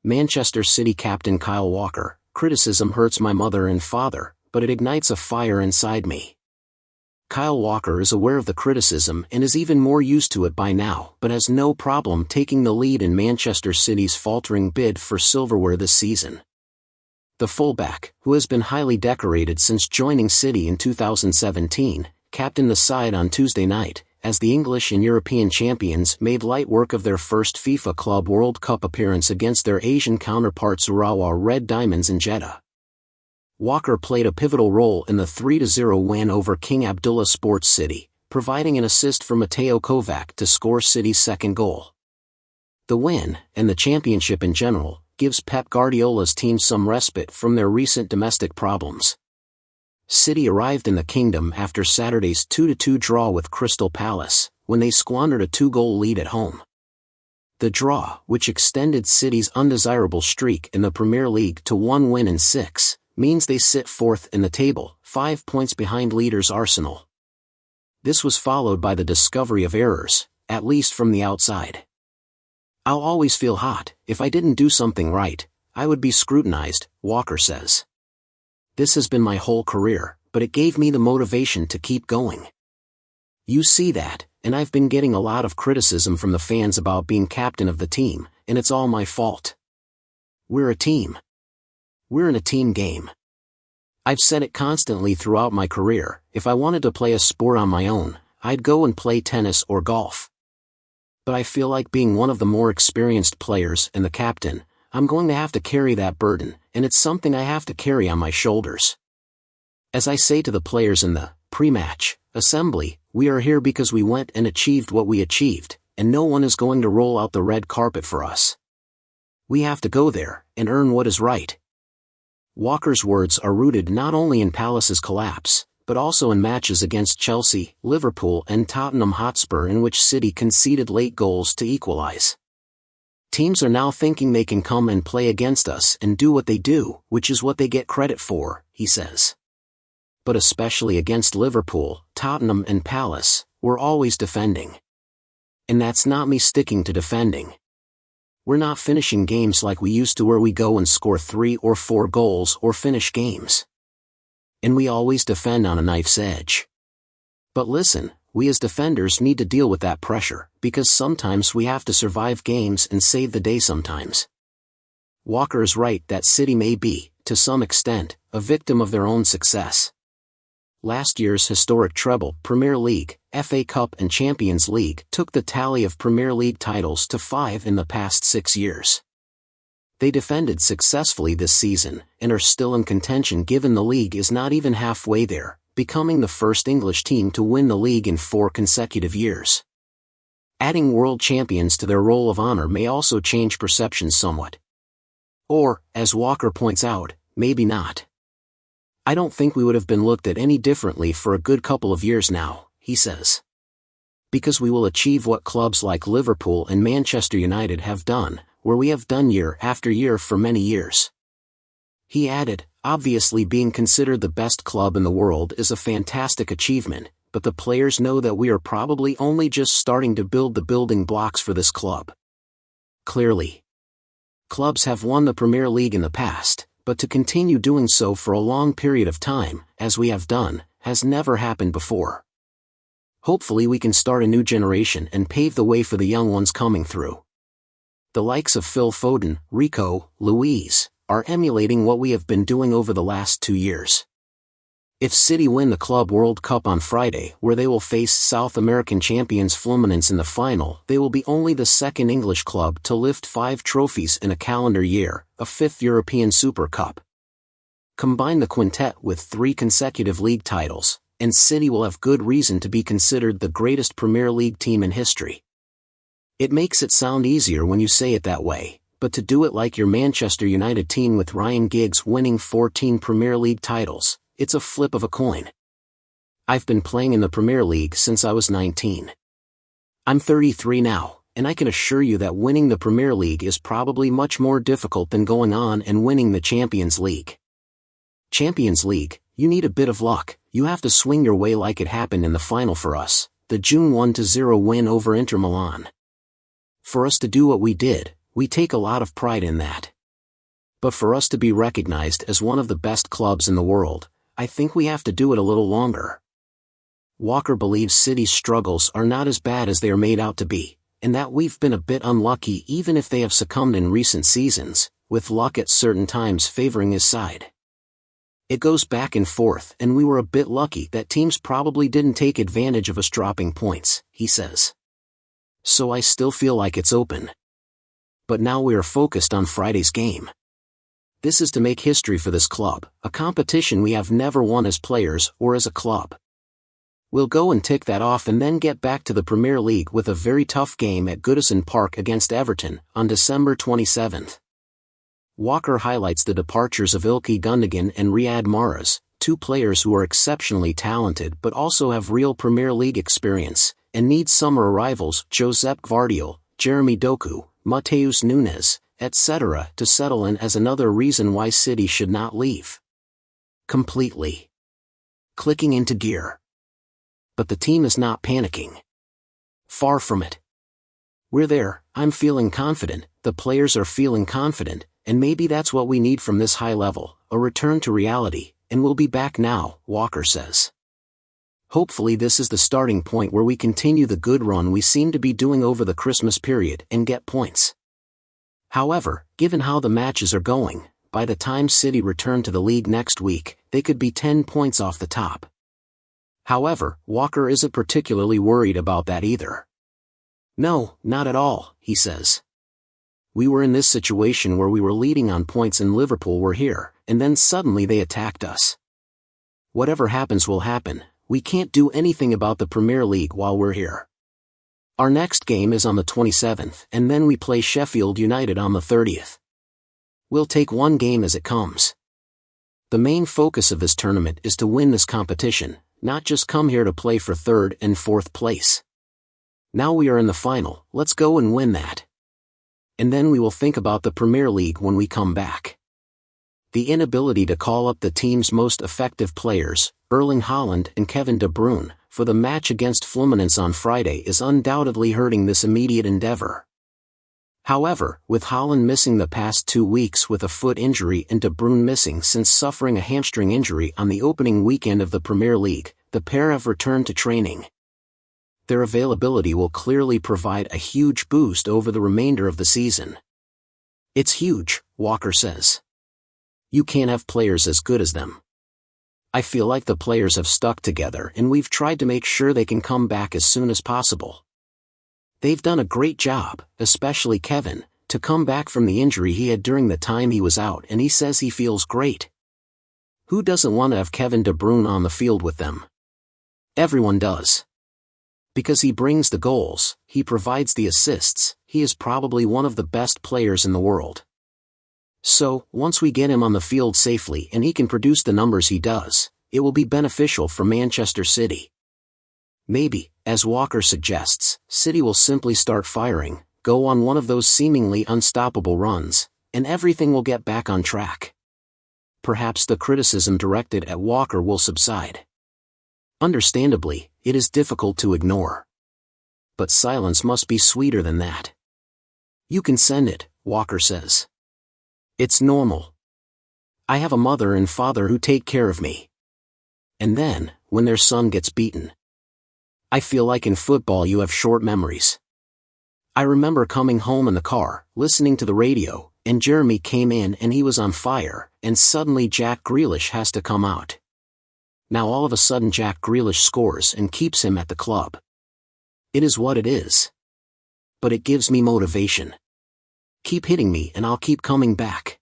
Manchester City captain Kyle Walker: criticism hurts my mother and father, but it ignites a fire inside me. Kyle Walker is aware of the criticism and is even more used to it by now, but has no problem taking the lead in Manchester City's faltering bid for silverware this season. The fullback, who has been highly decorated since joining City in 2017, captained the side on Tuesday night, as the English and European champions made light work of their first FIFA Club World Cup appearance against their Asian counterparts Urawa Red Diamonds in Jeddah. Walker played a pivotal role in the 3-0 win over King Abdullah Sports City, providing an assist for Mateo Kovac to score City's second goal. The win, and the championship in general, gives Pep Guardiola's team some respite from their recent domestic problems. City arrived in the kingdom after Saturday's 2-2 draw with Crystal Palace, when they squandered a 2-goal lead at home. The draw, which extended City's undesirable streak in the Premier League to 1 win in 6, means they sit fourth in the table, 5 points behind leaders Arsenal. This was followed by the discovery of errors, at least from the outside. "I'll always feel hot. If I didn't do something right, I would be scrutinized," Walker says. "This has been my whole career, but it gave me the motivation to keep going. You see that, and I've been getting a lot of criticism from the fans about being captain of the team, and it's all my fault. We're a team. We're in a team game. I've said it constantly throughout my career, if I wanted to play a sport on my own, I'd go and play tennis or golf. But I feel like being one of the more experienced players and the captain, I'm going to have to carry that burden, and it's something I have to carry on my shoulders. As I say to the players in the pre-match assembly, we are here because we went and achieved what we achieved, and no one is going to roll out the red carpet for us. We have to go there and earn what is right." Walker's words are rooted not only in Palace's collapse, but also in matches against Chelsea, Liverpool and Tottenham Hotspur in which City conceded late goals to equalize. "Teams are now thinking they can come and play against us and do what they do, which is what they get credit for," he says. "But especially against Liverpool, Tottenham and Palace, we're always defending. And that's not me sticking to defending. We're not finishing games like we used to where we go and score 3 or 4 goals or finish games. And we always defend on a knife's edge. But listen, we as defenders need to deal with that pressure, because sometimes we have to survive games and save the day sometimes." Walker is right that City may be, to some extent, a victim of their own success. Last year's historic treble, Premier League, FA Cup and Champions League, took the tally of Premier League titles to 5 in the past 6 years. They defended successfully this season, and are still in contention given the league is not even halfway there, becoming the first English team to win the league in 4 consecutive years. Adding world champions to their roll of honor may also change perceptions somewhat. Or, as Walker points out, maybe not. "I don't think we would have been looked at any differently for a good couple of years now," he says. "Because we will achieve what clubs like Liverpool and Manchester United have done, where we have done year after year for many years." He added, "Obviously being considered the best club in the world is a fantastic achievement, but the players know that we are probably only just starting to build the building blocks for this club. Clearly, clubs have won the Premier League in the past, but to continue doing so for a long period of time, as we have done, has never happened before. Hopefully we can start a new generation and pave the way for the young ones coming through. The likes of Phil Foden, Rico, Luiz, are emulating what we have been doing over the last 2 years. If City win the Club World Cup on Friday, where they will face South American champions Fluminense in the final, they will be only the second English club to lift 5 trophies in a calendar year, a 5th European Super Cup. Combine the quintet with 3 consecutive league titles, and City will have good reason to be considered the greatest Premier League team in history. It makes it sound easier when you say it that way, but to do it like your Manchester United team with Ryan Giggs winning 14 Premier League titles, it's a flip of a coin. I've been playing in the Premier League since I was 19. I'm 33 now, and I can assure you that winning the Premier League is probably much more difficult than going on and winning the Champions League. Champions League, you need a bit of luck, you have to swing your way like it happened in the final for us, the June 1-0 win over Inter Milan. For us to do what we did, We take a lot of pride in that. But for us to be recognized as one of the best clubs in the world, I think we have to do it a little longer. Walker believes City's struggles are not as bad as they are made out to be, and that we've been a bit unlucky even if they have succumbed in recent seasons, with luck at certain times favoring his side. It goes back and forth, and we were a bit lucky that teams probably didn't take advantage of us dropping points, he says. So I still feel like it's open. But now we are focused on Friday's game. This is to make history for this club, a competition we have never won as players or as a club. We'll go and tick that off and then get back to the Premier League with a very tough game at Goodison Park against Everton on December 27th. Walker highlights the departures of Ilkay Gundogan and Riyad Mahrez, two players who are exceptionally talented but also have real Premier League experience, and need summer arrivals Josep Gvardiol, Jeremy Doku, Mateus Nunes, etc. to settle in as another reason why City should not leave completely. Clicking into gear. But the team is not panicking. Far from it. We're there, I'm feeling confident, the players are feeling confident, and maybe that's what we need from this high level, a return to reality, and we'll be back now, Walker says. Hopefully this is the starting point where we continue the good run we seem to be doing over the Christmas period and get points. However, given how the matches are going, by the time City return to the league next week, they could be 10 points off the top. However, Walker isn't particularly worried about that either. No, not at all, he says. We were in this situation where we were leading on points and Liverpool were here, and then suddenly they attacked us. Whatever happens will happen, we can't do anything about the Premier League while we're here. Our next game is on the 27th, and then we play Sheffield United on the 30th. We'll take one game as it comes. The main focus of this tournament is to win this competition, not just come here to play for third and fourth place. Now we are in the final, let's go and win that. And then we will think about the Premier League when we come back. The inability to call up the team's most effective players, Erling Haaland and Kevin De Bruyne, for the match against Fluminense on Friday is undoubtedly hurting this immediate endeavor. However, with Haaland missing the past 2 weeks with a foot injury and De Bruyne missing since suffering a hamstring injury on the opening weekend of the Premier League, the pair have returned to training. Their availability will clearly provide a huge boost over the remainder of the season. It's huge, Walker says. You can't have players as good as them. I feel like the players have stuck together and we've tried to make sure they can come back as soon as possible. They've done a great job, especially Kevin, to come back from the injury he had during the time he was out, and he says he feels great. Who doesn't want to have Kevin De Bruyne on the field with them? Everyone does. Because he brings the goals, he provides the assists, he is probably one of the best players in the world. So, once we get him on the field safely and he can produce the numbers he does, it will be beneficial for Manchester City. Maybe, as Walker suggests, City will simply start firing, go on one of those seemingly unstoppable runs, and everything will get back on track. Perhaps the criticism directed at Walker will subside. Understandably, it is difficult to ignore. But silence must be sweeter than that. You can send it, Walker says. It's normal. I have a mother and father who take care of me. And then, when their son gets beaten. I feel like in football you have short memories. I remember coming home in the car, listening to the radio, and Jeremy came in and he was on fire, and suddenly Jack Grealish has to come out. Now all of a sudden Jack Grealish scores and keeps him at the club. It is what it is. But it gives me motivation. Keep hitting me and I'll keep coming back.